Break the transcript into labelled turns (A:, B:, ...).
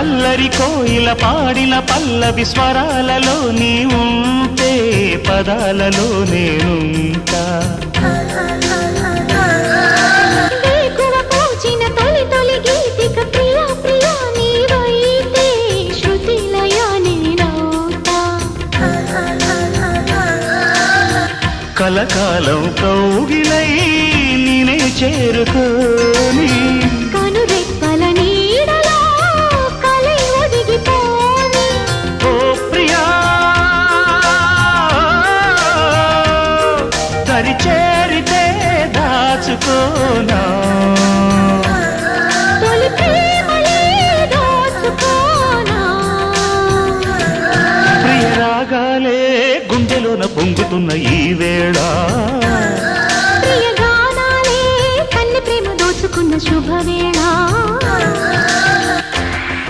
A: అల్లరి కోయిల పాడిన పల్లవి స్వరాలలో నీ ఉంటే పదాలలో నేనుంటా కలకాలం కౌగిలై నేనే చేరుకోని
B: కనురెప్పల నీడలో కలై ఒదిగిపోని
A: ఓ ప్రియా దరి చేరితే దాచుకోనా
B: తొలి ప్రేమలే దోచుకోనా
A: ప్రియ రాగాలే గుండెలోన పొంగుతున్న ఈ వేళ